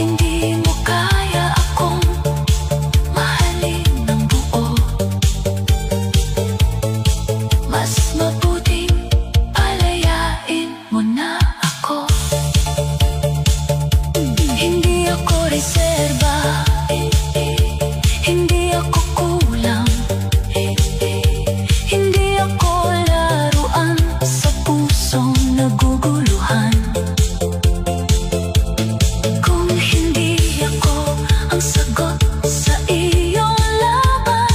hindi mo kaya akong mahalin ng buo. Mas mabuting palayain mo na ako. Hindi ako reserba, hindi ako kulang, hindi ako laruan sa pusong naguguluhan. Kung hindi ako ang sagot sa iyong laban,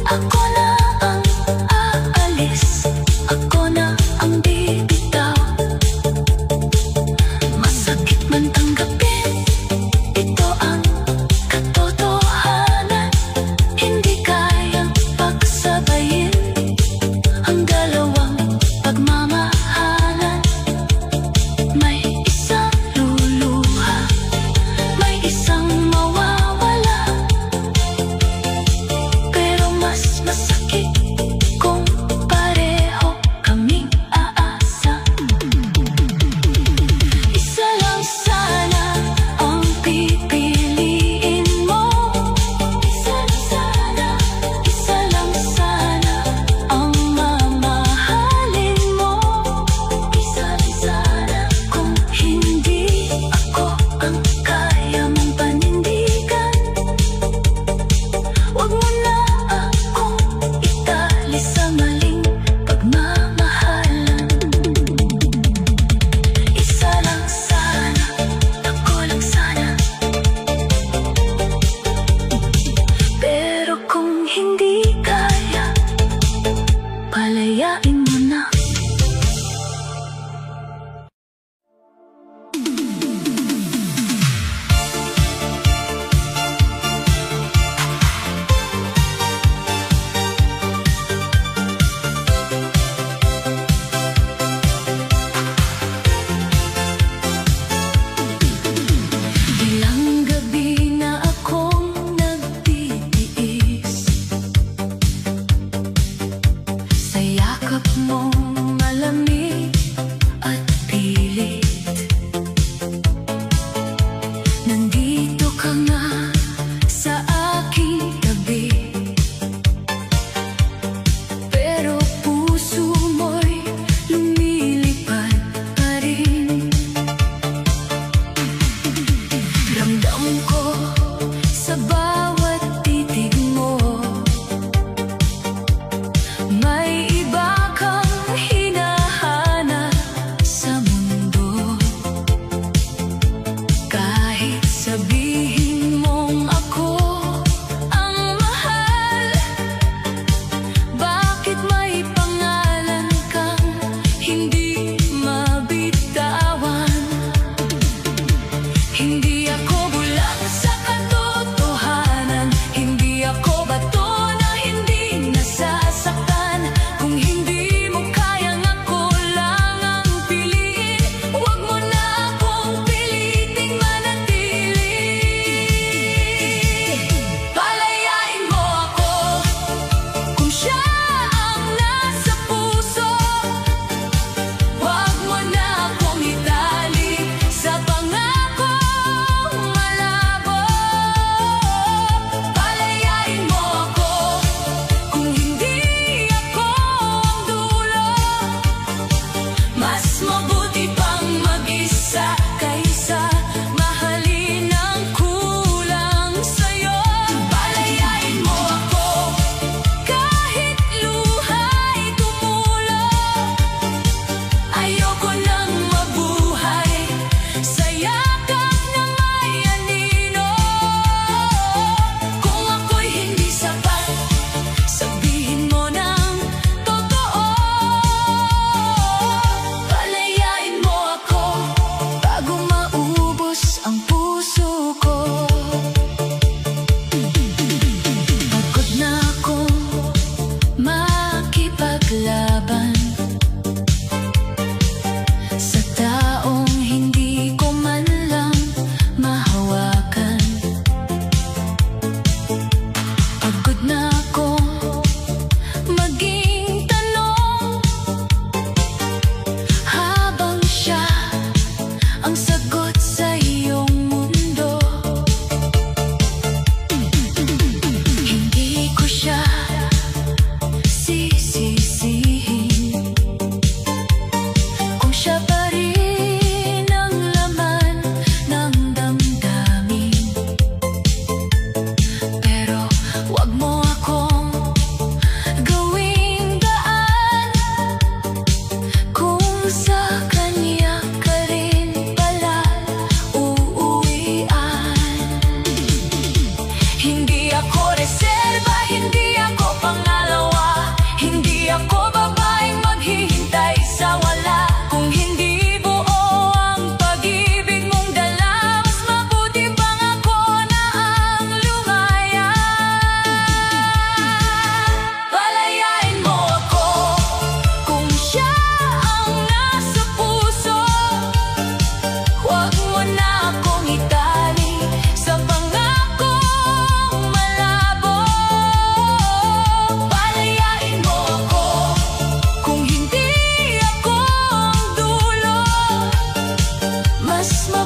ako na ang aalis, ako na ang bibitaw. Masakit man tanggapin, ito ang katotohanan. Hindi kayang pagsabayin ang dalawang pagmamahalan. May isang luluha, may isang mawawala, pero mas masakit kung pareho kaming aasa. Isa lang sana ang pipiliin mo. Isa lang sana ang mamahalin mo. Isa lang sana. Kung hindi ako ang kaya mong panindigan, wag mo na akong itali sa maling pagmamahalan. Isa lang sana, ako lang sana. Pero kung hindi kaya, palayain mo na. Ilang gabi na akong nagtitiis sa yakap mong malamig at pilit. Nandito ka nga sa aking tabi, pero puso mo'y lumilipad pa rin. Ramdam ko sa bawat titig mo, may iba kang hinahanap sa mundo. Kahit sabihin mong ako ang mahal, bakit may pangalan kang hindi mabitawan? Hindi ako bulag sa katotohanan, hindi ako bato na hindi nasasaktan. Kung hindi mo kayang ako lang ang piliin, wag mo na akong piliting manatili. Palayain mo ako kung siya ang nasa puso. Wag mo na akong itali sa pangakong malabo. Palayain mo ako kung hindi ako ang dulo. Mas mabuti pang mag-isa kaysa mahalin ang kulang sa'yo. Palayain mo ako kahit luha'y tumulo. Ayoko nang mabuhay sa yakap ng may anino. Kung ako'y hindi sapat, sabihin mo ng totoo. Palayain mo ako bago maubos ang puso ko. Pagod na akong makipaglaban sa taong hindi ko man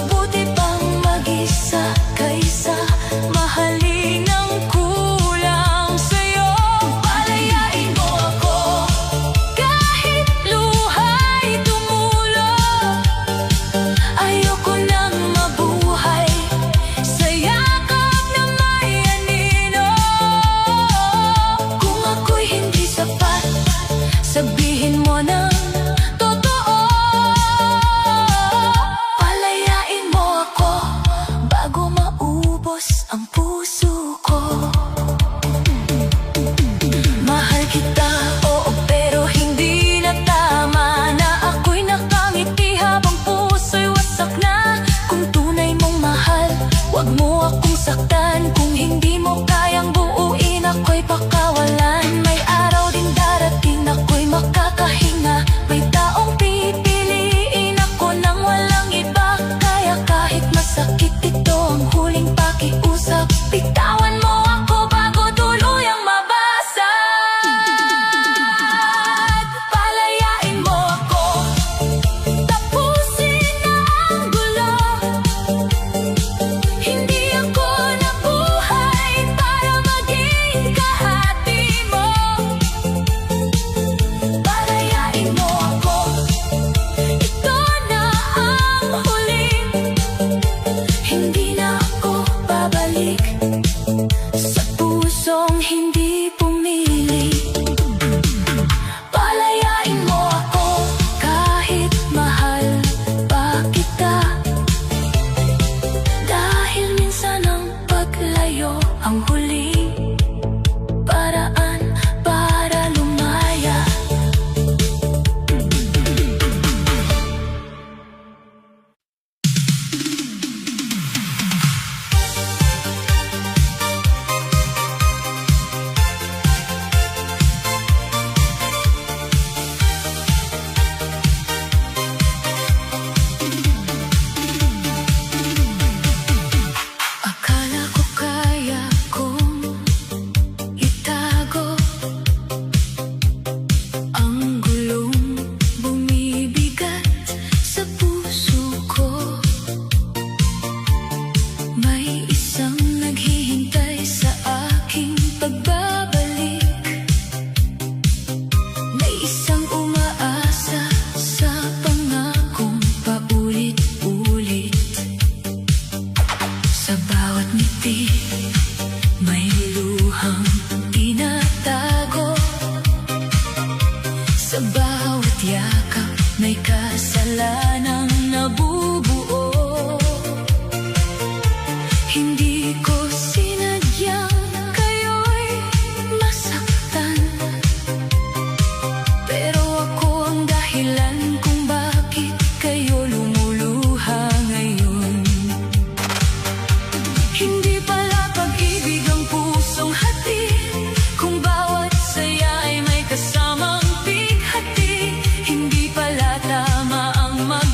mabuti pang mag-isa kaysa mahalin ng kulang sa'yo. Palayain mo ako kahit luha'y tumulong. Ayoko nang mabuhay sa yakap na may anino. Kung ako'y hindi sapat, sabihin mo ng totoo. Palayain mo ako bago maubos ang puso ko. Mahal kita, oo, pero hindi na tama na ako'y nakangiti habang puso'y wasak na. Kung tunay mong mahal, wag mo akong saktan. Kung hindi mo kayang buuin, ako'y pakawalan. May araw din darating, ako'y makakahinga. May taong pipiliin ako nang walang iba. Kaya kahit masakit, ito ang huling pakiusap. Bitawan mo ako bago tuluyang mabasag. Palayain mo ako, tapusin na ang gulo. Hindi ako nabuhay para maging kahati mo. Palayain mo ako, ito na ang huling. Hindi na ako babalik sa pusong hindi pumili. Palayain mo ako kahit mahal pa kita. Dahil minsan ang paglayo ang huling paraan para lumaya. Akala ko kaya kong itago ang gulong bumibigat sa puso ko. May isang naghihintay sa aking pagbabalik. May isang umaasa sa pangakong paulit-ulit. Sa bawat ngiti, may luhang tinatago. Sa bawat yakap, may kasalanang nabubuo. Hindi ko sinadyang kayo'y masaktan, pero ako ang dahilan kung bakit kayo lumuluha ngayon. Hindi pala pag-ibig ang pusong hati, kung bawat saya ay may kasamang bighati. Hindi pala tama ang mag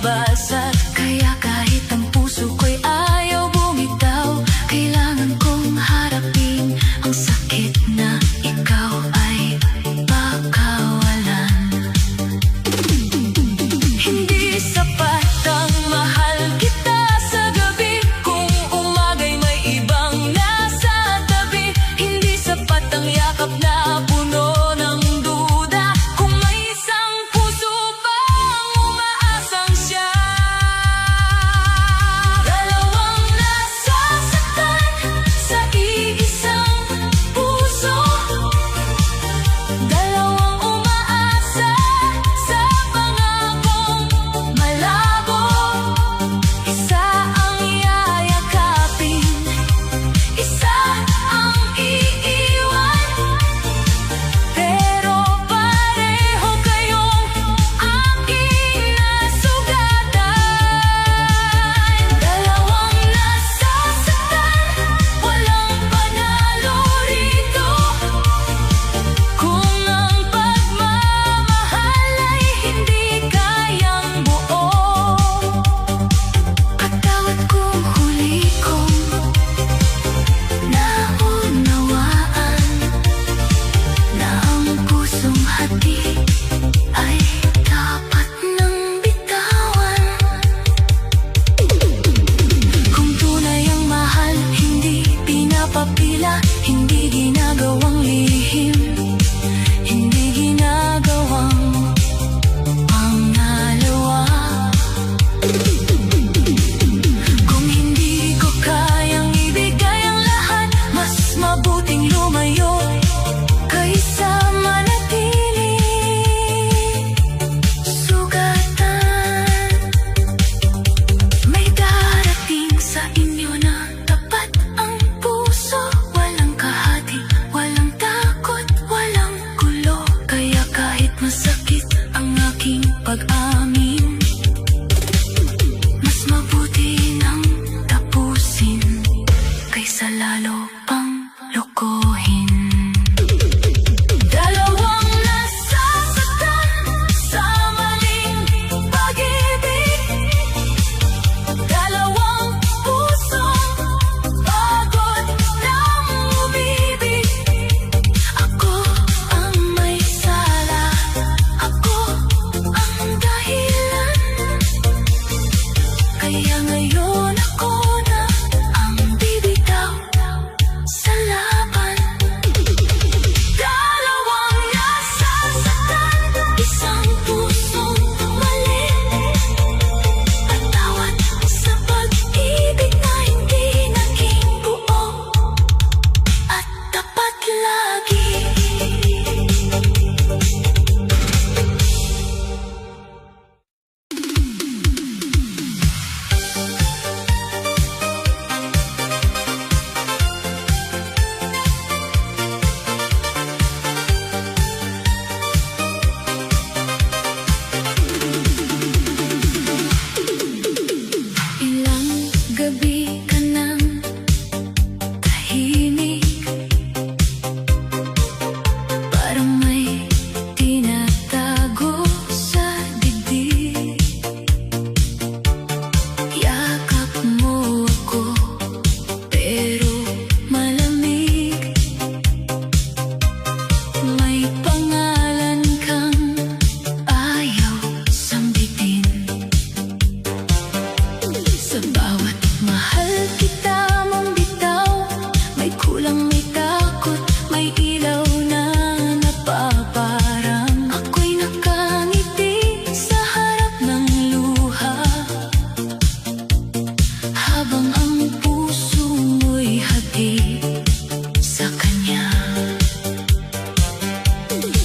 mababasag. Kaya kahit ang puso ko'y ayaw bumitaw, kailangan kong harapin ang sakit na ikaw ay pakawalan. Hindi sapat ang mahal kita sa gabi kung umagay may ibang nasa tabi. Hindi sapat ang yakap na puno ng duda kung may isang puso pang umaasang siya. Dalawang nasasaktan sa iisang puso, dalawang umaasa sa pangakong malabo. Isa ang yayakapin, isa ang iiwan, pero pareho kayong aking nasugatan. Dalawang nasasaktan, walang panalo rito. Kung ang pagmamahal ay hindi kayang buo, patawad kung huli kong naunawaan na ang pusong hati ay dapat nang bitawan. Kung tunay ang mahal, hindi pinapapila, hindi ginagawang lihim, hindi ginagawang pangalawa. Kung hindi ko kayang ibigay ang lahat, mas mabuting lumayo kaysa manatili. Sugatan, may darating sa inyo na tapat ang puso. Walang kahati, walang takot, walang gulo. Kaya kahit masakit ang aking pag-amin, mas mabuti nang tapusin kaysa lalo pang lokohin. Dalawang nasasaktan sa maling pag-ibig, dalawang pusong pagod ng umibig. Ako ang may sala, ako ang dahilan. Kaya ngayon ako na ang bibitaw sa laban. Dalawang nasasaktan, isang pusong mali. Patawad sa pag-ibig na hindi naging buo at tapat lagi. Ilang gabi ka nang tahimik, parang may tinatago sa dibdib. Yakap mo ako, pero malamig. May pangalan kang ayaw sambitin. Sa bawat mahal kita mong bitaw, may kulang, may takot, may ilaw na napaparang. Ako'y nakangiti sa harap ng luha, habang ang puso mo'y hati sa kanya.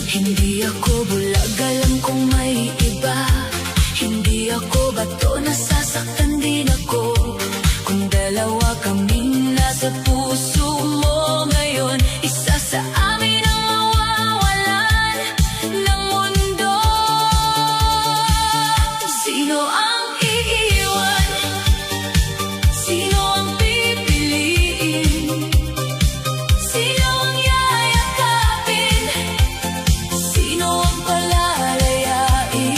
Hindi ako bulag, alam kong may iba. Hindi ako bato, nasasaktan din ako. Kung dalawa kaming nasa puso mo ngayon, isa sa amin ang mawawalan ng mundo. Sino ang iiwan? Sino ang pipiliin? Sino ang yayakapin? Sino ang palalayain?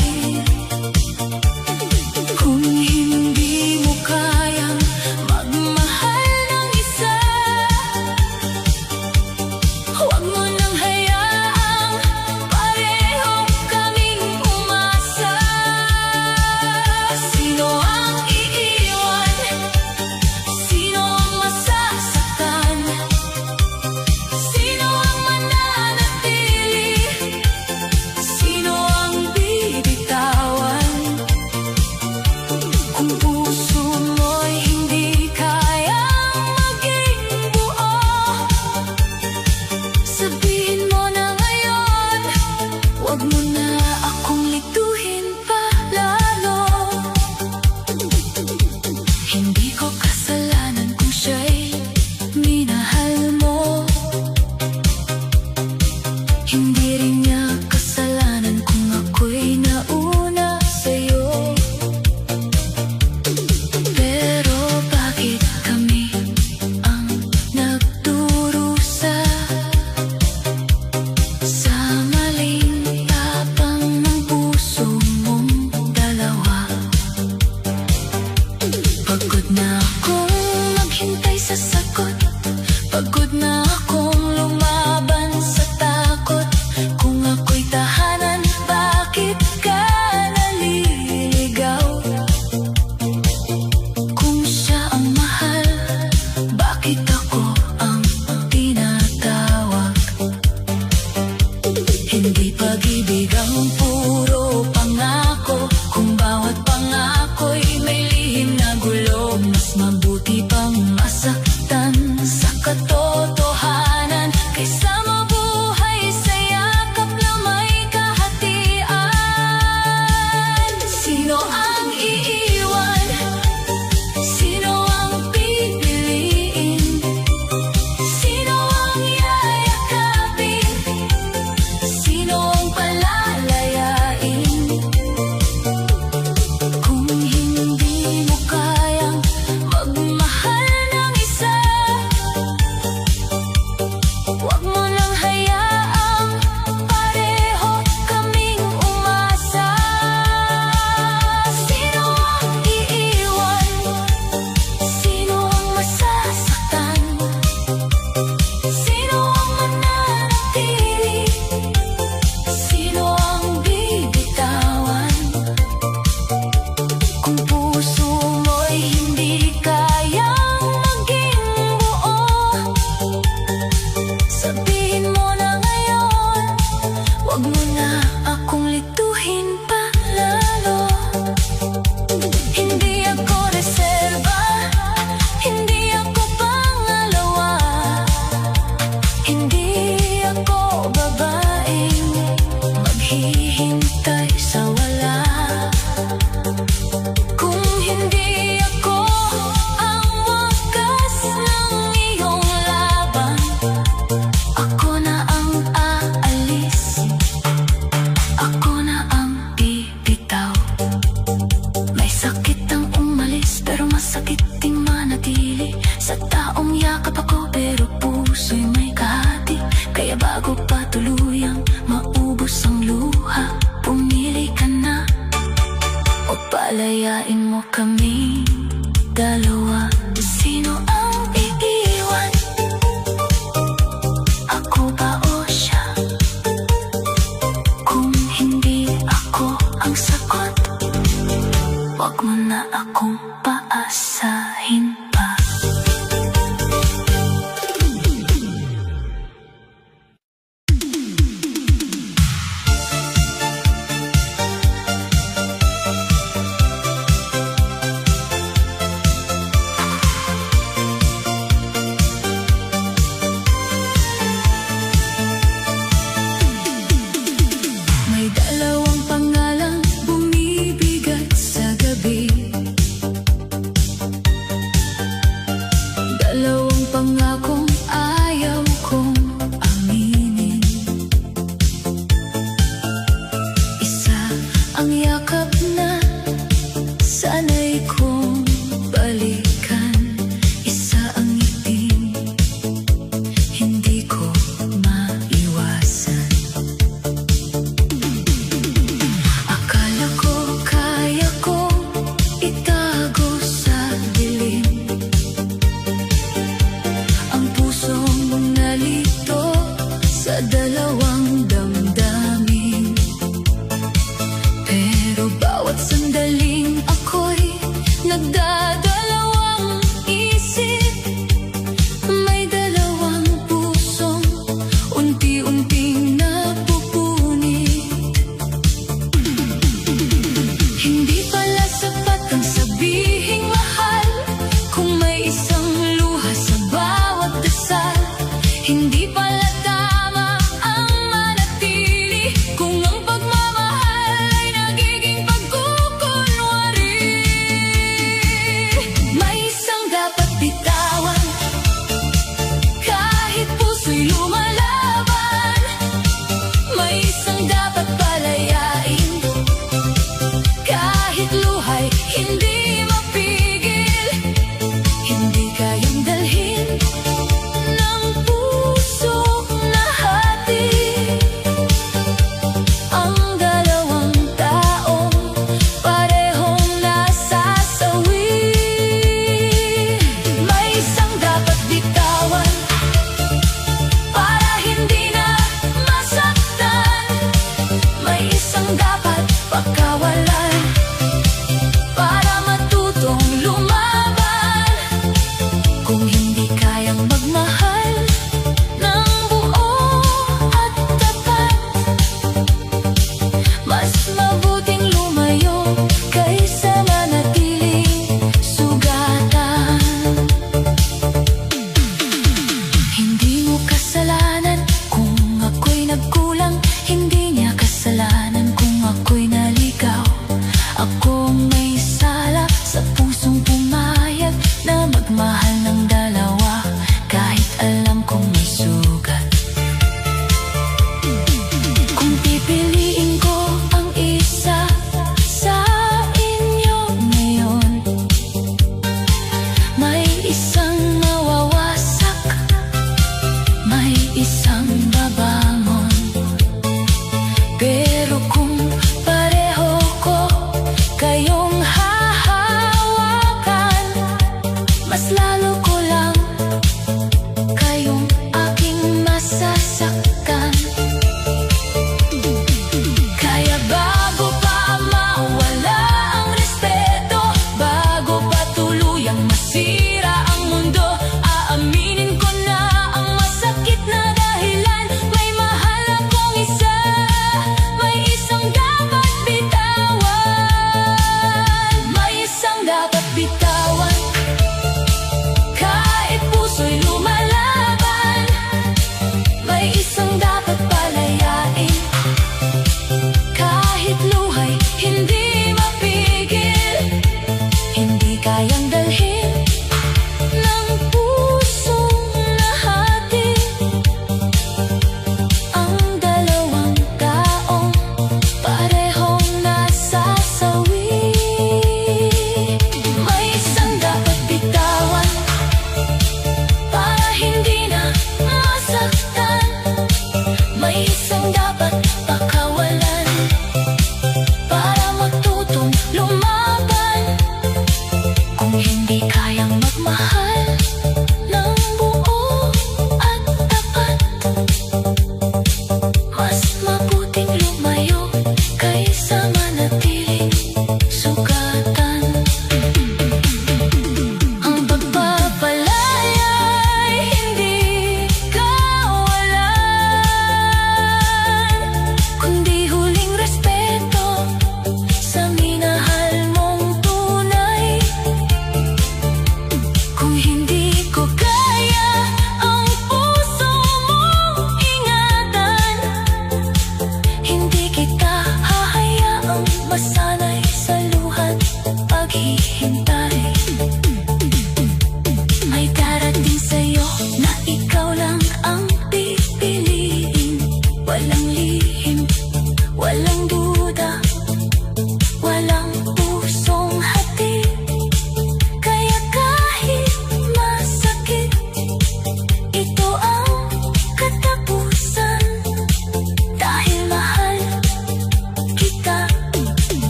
ako'y hindi kayang maging buo. Sabihin mo na ngayon, wag mo na akong lituhin pa lalo. Hindi ako reserba, hindi ako pangalawa, hindi ako babaeng maghihintay sa wala. Kung hindi ako ang wakas ng iyong laban, ako na ang aalis, ako na ang bibitaw. May sakit ang umalis, pero masakit ding manatili. Sa taong yakap ako, pero puso'y may kahati. Kaya bago pa tuluyang maubos ang luha, pumili ka na o palayain mo kami dalawa. Sino ang iiwan? Ako ba o siya? Kung hindi ako ang sagot, wag mo na akong paasahin pa. May dalawang pangalang bumibigat sa gabi, dalawang pangakong ayaw kong aminin. Isa ang yakap na sanay kong balikan, isa ang ngiti hindi ko maiwasan. Akala ko kaya kong itago sa dilim ang pusong nalito sa dalawang damdamin. Pero bawat sandaling ako'y nagdadalawang isip. May dalawang pusong unti-unting napupunit. Hindi pala sapat ang sabihing mahal kung may isang luha sa bawat dasal. Hindi pala tama ang manatili kung ang pagmamahal ay nagiging pagkukunwari. May isang dapat bitawan kahit puso'y lumalaban. May isang dapat palayain kahit luha'y hindi mapili.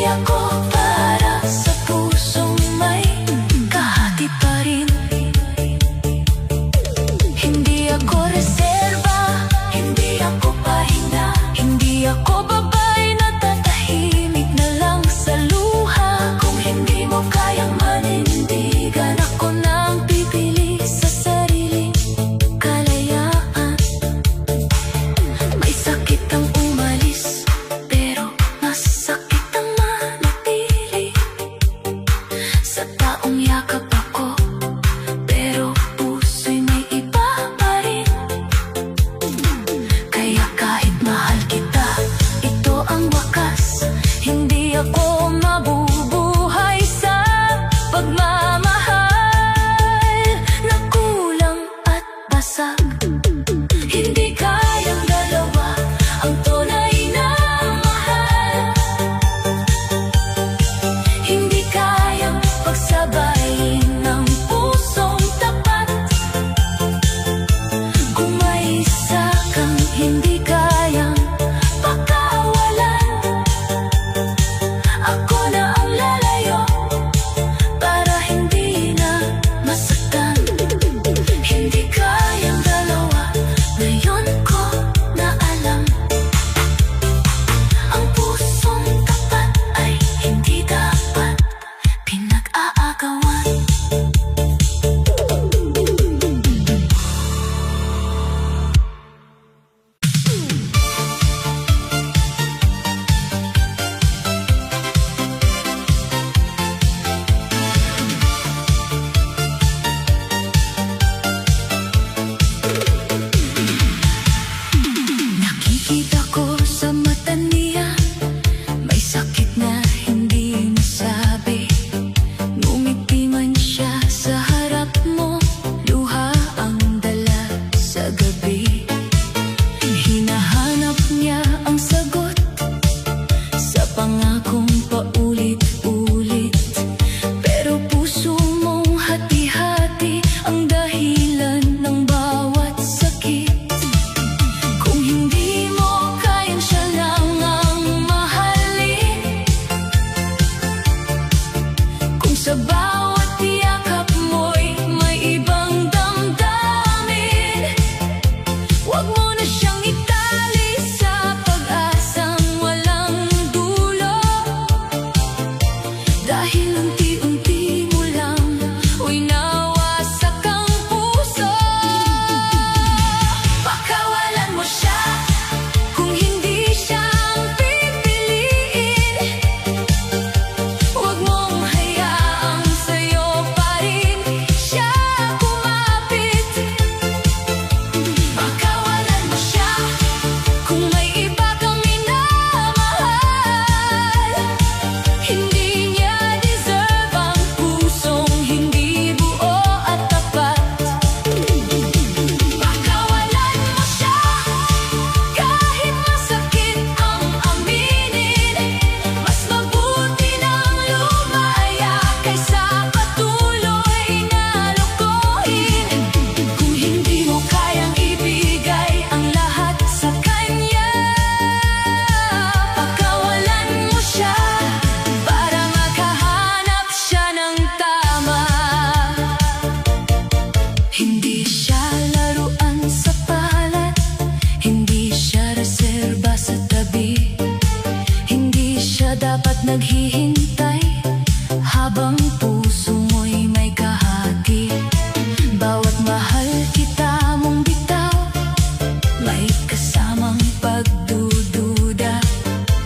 ako para sa pusong may kahati pa rin. Hindi ako reserba, hindi ako pahinga, hindi ako babae na tatahimik na lang sa luha. Kung hindi mo kayang manindigan, ako nang pipili sa sariling kalayaan. May sakit ang umalis, pero mas sakit ang manatili. Sa taong yakap ako, pero puso'y may iba pa rin. Kaya kahit mahal kita, ito ang wakas. Hindi ako mabubuhay sa pagmamahal na kulang at basag. Hindi kayang dalawa ang tunay na mahal. Hindi kayang pagsabayin ng pusong tapat. Kung may isa kang hindi kayang pakawalan, ako na ang lalayo para hindi na masaktan. Hindi kayang dalawa, ngayon ko na alam. Ang pusong tapat ay hindi dapat pinag-aagawan. Nakikita ko sa mata niya, may sakit na hindi nasabi. Ngumiti man siya sa harap mo, luha ang dala sa gabi. Hinahanap niya ang sagot sa pangakong paulit-ulit, pero puso mong hati-hati ang dahilan ng bawat sakit. Kung hindi mo kayang siya lang ang mahalin, kung sa bawat yakap mo'y may ibang damdamin, huwag mo na siyang itali sa pag-asang walang dulo. Dahil unti-unti mo lang nawasak ang puso. Pakawalan mo siya kung hindi siya ang pipiliin. Huwag mong hayaang sa'yo pa rin siya kumapit. Pakawalan mo siya kung may iba kang minamahal. Hindi niya deserve ang pusong hindi buo at tapat. Pakawalan mo siya kahit masakit ang aminin. Mas mabuti nang lumaya kaysa patuloy na lokohin. Kung hindi mo kayang ibigay ang lahat sa kanya, pakawalan mo siya para makahanap siya ng tama. Hindi siya laruan sa palad, hindi siya reserba sa tabi. Hindi siya dapat naghihintay habang puso mo'y may kahati. Bawat mahal kita mong bitaw, may kasamang pagdududa.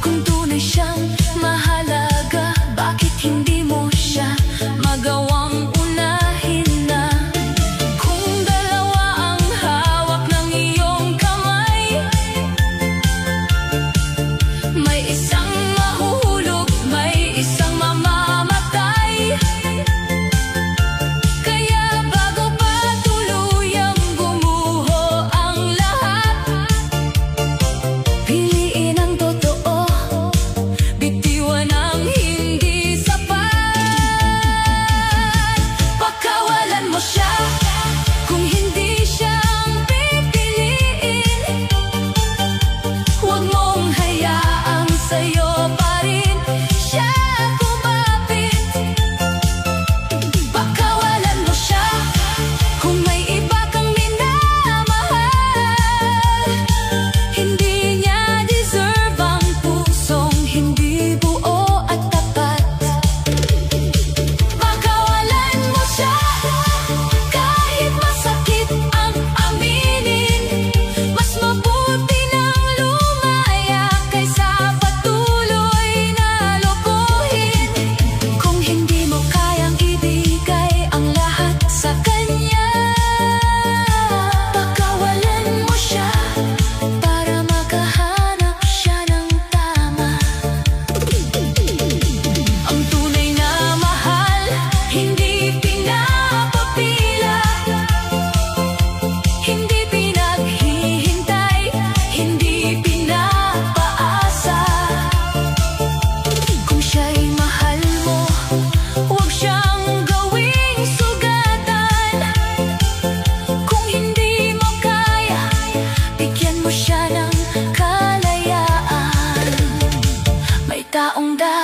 Kung tunay siyang mahalaga, bakit hindi mo siya magawang unahin na? Kung dalawa ang hawak ng iyong kamay, may isang mahuhulog, may isang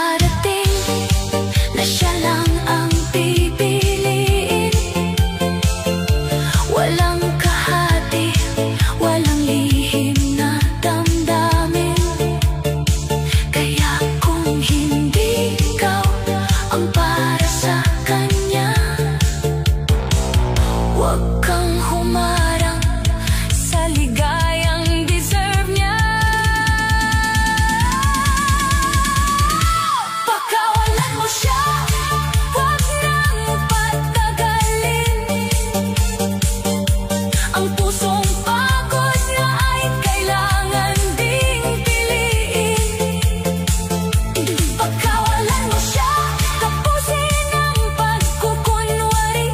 darating na siya lang ang pipiliin. Walang kahati, walang lihim na damdamin. Kaya kung hindi ikaw ang para sa kanya, huwag kang humarang sa ligayang deserve niya. Pagkawalan mo siya, huwag nang patagalin. Ang pusong pagod na ay kailangan ding piliin. Pagkawalan mo siya, tapusin ang pagkukunwari.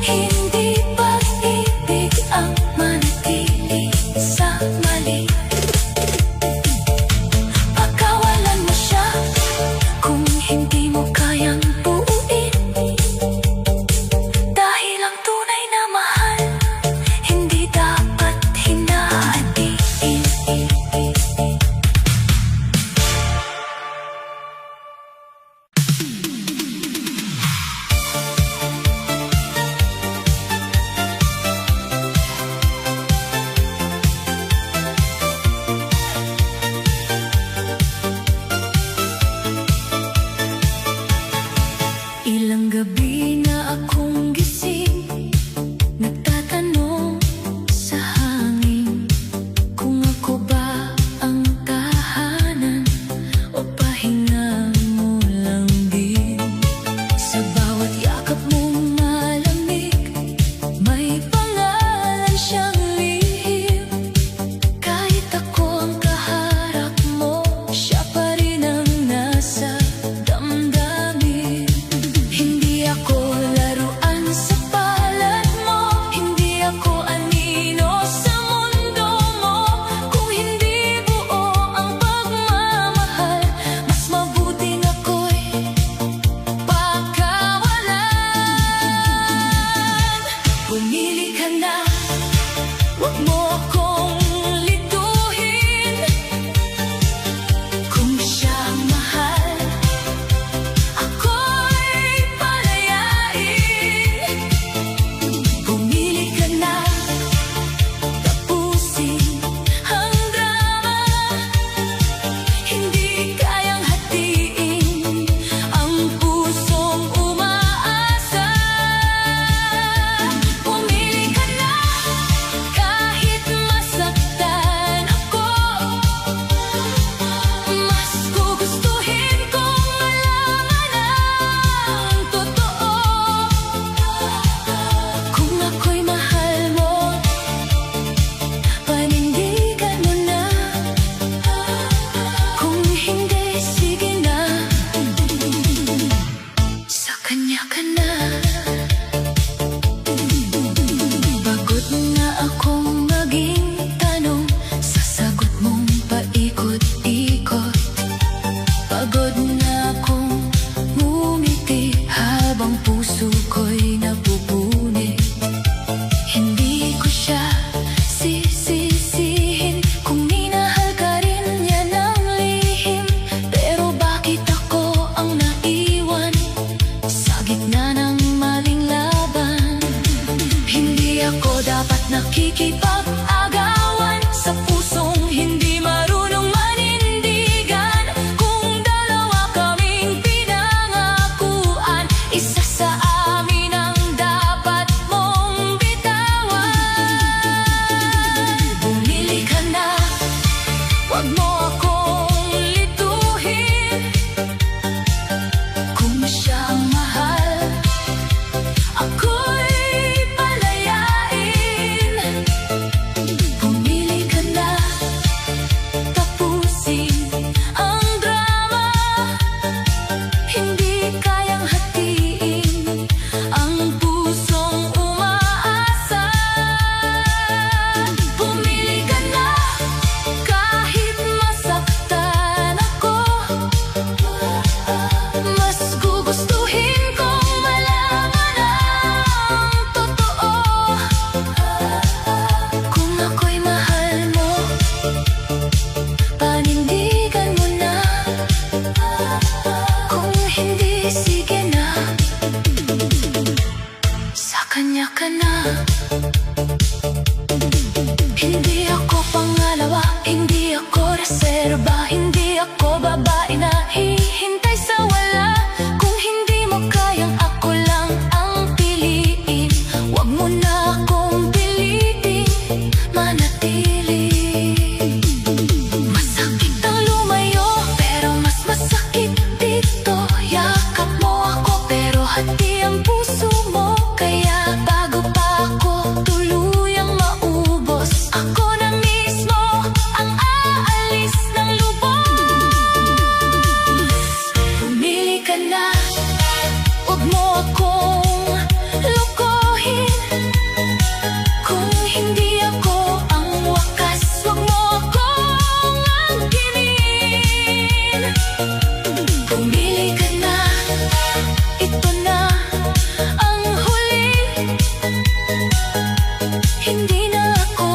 Hindi pag-ibig ang manatili sa mali. Pagkawalan mo siya kung hindi mo kayang buuin. Dahil ang tunay na mahal hindi dapat hinahatiin. Ilang gabi na akong gising, nagtatanong sa hangin kung ako ba ang tahanan o pahinga mo lang din. Sa bawat yakap mong malamig, may pangalan siyang lihim. Kahit ako ang kaharap mo, siya pa rin ang nasa damdamin. Hindi ako laruan sa palad mo, hindi ako anino sa mundo mo. Kung hindi buo ang pagmamahal, mas mabuting ako'y pagkawalan. Pumili ka na, huwag mo akong lituhin. Kung siya ang mahal, ako'y palayain. Pumili ka na, tapusin ang drama. Hindi kayang hatiin ang pusong umaasa. Pumili ka na, kahit masaktan ako. Mas gugustuhin kong malaman ang totoo. Kung ako'y mahal mo, panindigan mo na. Kung hindi, sige na, sa kanya ka na. Pagod na akong maging tanong sa sagot mong paikot-ikot. Pagod na akong ngumiti habang puso ko'y napupunit. Hindi ko siya sisisihin kung minahal ka rin niya ng lihim. Pero bakit ako ang naiwan sa gitna ng maling laban? Hindi ako dapat nakikipag-agawan sa pusong hindi marunong manindigan. Kung dalawa kaming pinangakuan, isa sa amin ang dapat mong bitawan. Bumili ka na, huwag mo akong lituhin. Kung siya ang mahal, ako'y palayain. mahihintay sa wala. Kung hindi mo kayang ako lang ang piliin, wag mo na akong pilitin manatili. Masakit ang lumayo, pero mas masakit dito. Yakap mo ako, pero hati ang puso mo. Kaya bago pa ako tuluyang maubos, ako na mismo ang aalis ng lubos. Pumili ka na, wag mo akong lokohin. Kung hindi ako ang wakas, wag mo akong angkinin. Pumili ka na, ito na ang huli. Hindi na ako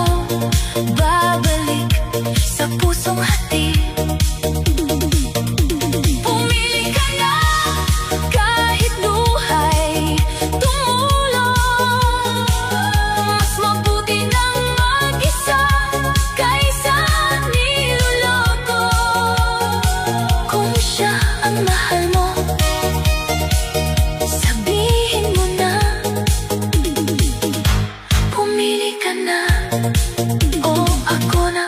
babalik sa pusong hati. Pumili ka na, kahit luhay tumulong. Mas mabuti nang mag-isa kaysa niloloko. Kung siya ang mahal mo, sabihin mo na. Pumili ka na, o ako na